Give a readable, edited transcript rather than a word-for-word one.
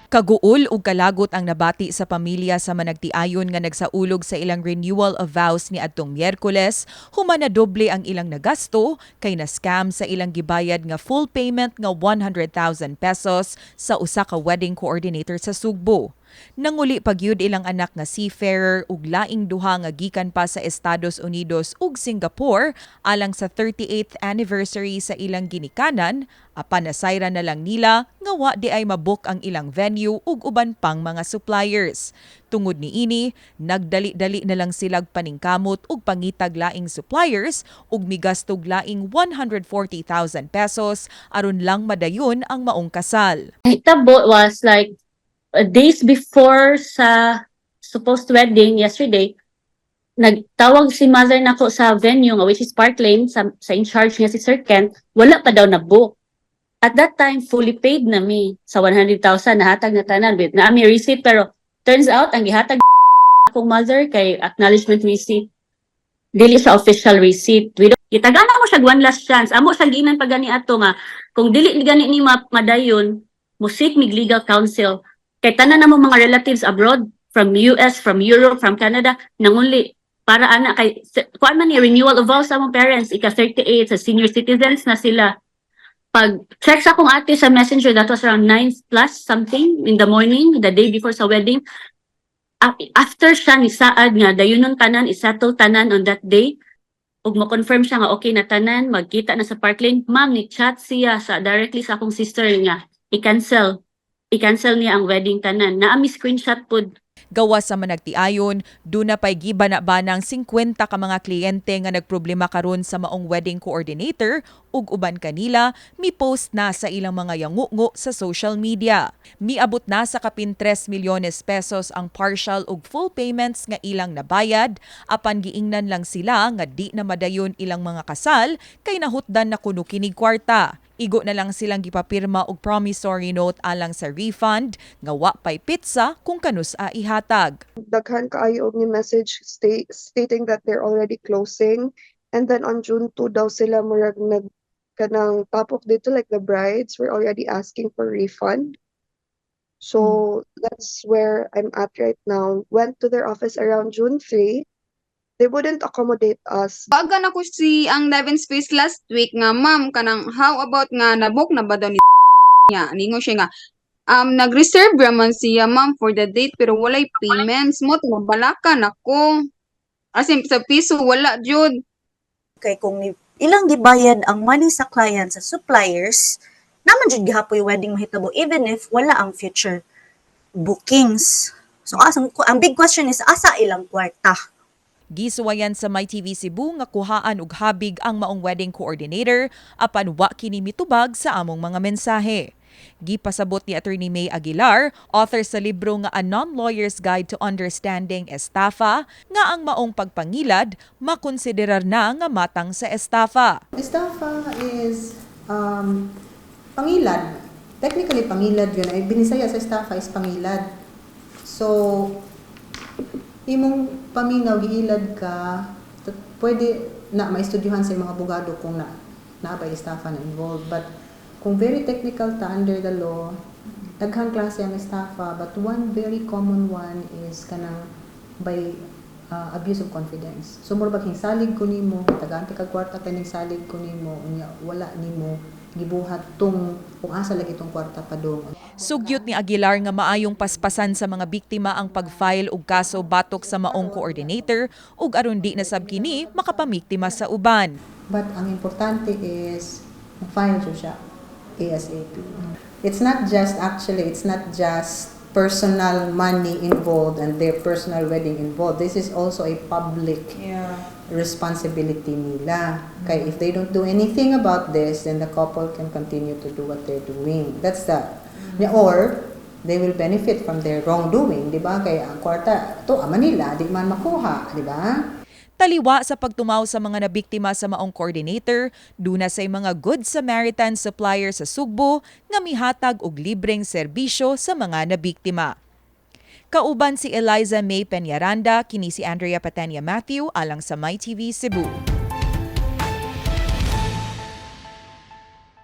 Kaguol ug kalagot ang nabati sa pamilya sa managtiayon nga nagsaulog sa ilang renewal of vows ni adtong Miyerkules, human na doble ang ilang nagasto kay na-scam sa ilang gibayad nga full payment nga 100,000 pesos sa usa ka wedding coordinator sa Sugbo. Nanguli pagyud ilang anak nga seafarer ug laing duha nga gikan pa sa Estados Unidos ug Singapore alang sa 38th anniversary sa ilang ginikanan, apan nasayra na lang nila nga wa di ay mabook ang ilang venue ug uban pang mga suppliers. Tungod niini, nagdali-dali na lang silag paningkamot ug pangitag laing suppliers ug migastog laing 140,000 pesos aron lang madayon ang maong kasal. Hitabo was like days before sa supposed wedding yesterday. Nagtawag si mother nako sa venue nga which is Park Lane sa in charge niya si Sir Ken, wala pa daw na book. At that time fully paid na mi sa 100,000 nahatag na tanan with na ami receipt, pero turns out ang gihatag akong mother kay acknowledgement receipt dili siya official receipt. Gitagana mo siya one last chance. Amo siya giinan pa gani ato nga kung dili gani ni madayon mo seek mig legal counsel kay tanan namo mga relatives abroad from US, from Europe, from Canada nangunli para ana kay kuan man ni renewal of vows sa mga parents ika 38 sa senior citizens na sila. Pag check sa akong ate sa messenger, that was around 9 plus something in the morning, the day before sa wedding. After siya ni saad nga dayunon tanan isettle tanan on that day ug mo-confirm siya nga okay na tanan, magkita na sa Park Lane, ma'am ni chat siya sa directly sa akong sister nga i-cancel niya ang wedding tanan. Naa mi screenshot pod. Gawa sa managtiayon, duna pay gibana-banang 50 ka mga kliyente nga nagproblema karon sa maong wedding coordinator ug uban kanila mi-post na sa ilang mga yangungo sa social media. Miabot na sa kapin 3 milyones pesos ang partial ug full payments nga ilang nabayad, apan giingnan lang sila nga di na madayon ilang mga kasal kay nahutdan na kuno kinig kwarta. Igo na lang silang gipapirma og promissory note alang sa refund nga wa pay pizza kung kanus a ihatag. Daghan kaayo og ni message stating that they're already closing, and then on June 2 daw sila murag kanang tapok dito, like the brides were already asking for refund. So that's where I'm at right now. Went to their office around June 3. They wouldn't accommodate us. Bagan ako si ang Live in Space last week nga, ma'am, kanang how about nga nabook na ba daw ni niya? Ningo siya nga, nag-reserve raman siya, ma'am, for the date pero walay payments mo, tumabalakan ako. As in, sa piso, wala, jud. Kay kung ilang gibayad ang money sa client sa suppliers, naman jud gihapoy wedding mahitabo even if wala ang future bookings. So ang big question is asa ilang kwarta? Gisuwayan sa MyTV Cebu nga kuhaan og habig ang maong wedding coordinator apan wa kini mitubag sa among mga mensahe. Gipasabot ni Attorney May Aguilar, author sa libro nga A Non-Lawyer's Guide to Understanding Estafa, nga ang maong pagpangilad makonsiderar na nga matang sa estafa. Estafa is pangilad. Technically pangilad yun. Ay binisaya sa estafa is pangilad. So imong paminaw giilad ka, pwede na maistudyuhan sa mga abogado kung naabay estafa na involved. But kung very technical ta under the law, daghang klase ang estafa, but one very common one is kanang by abuse of confidence. So mura bang salig ko nimo, tagaan kag kwarta kay salig ko nimo, unya wala nimo gibuhat tong kung asa lagi tong kwarta padung. Sugyot ni Aguilar nga maayong paspasan sa mga biktima ang pag-file og kaso batok sa maong coordinator ug aron di na sab kini makapamiktima sa uban. But ang importante is mag-file siya ASAP. It's not just personal money involved and their personal wedding involved. This is also a public responsibility nila. Kaya if they don't do anything about this, then the couple can continue to do what they're doing. That's or they will benefit from their wrongdoing, di ba? Kaya ang kwarta, to ama nila, di man makuha, di ba? Taliwa sa pagtumaw sa mga nabiktima sa maong coordinator, duna say mga Good Samaritan supplier sa Sugbo nga mihatag og libreng serbisyo sa mga nabiktima. Kauban si Eliza May Peñaranda, kini si Andrea Patania Matthew alang sa MyTV Cebu.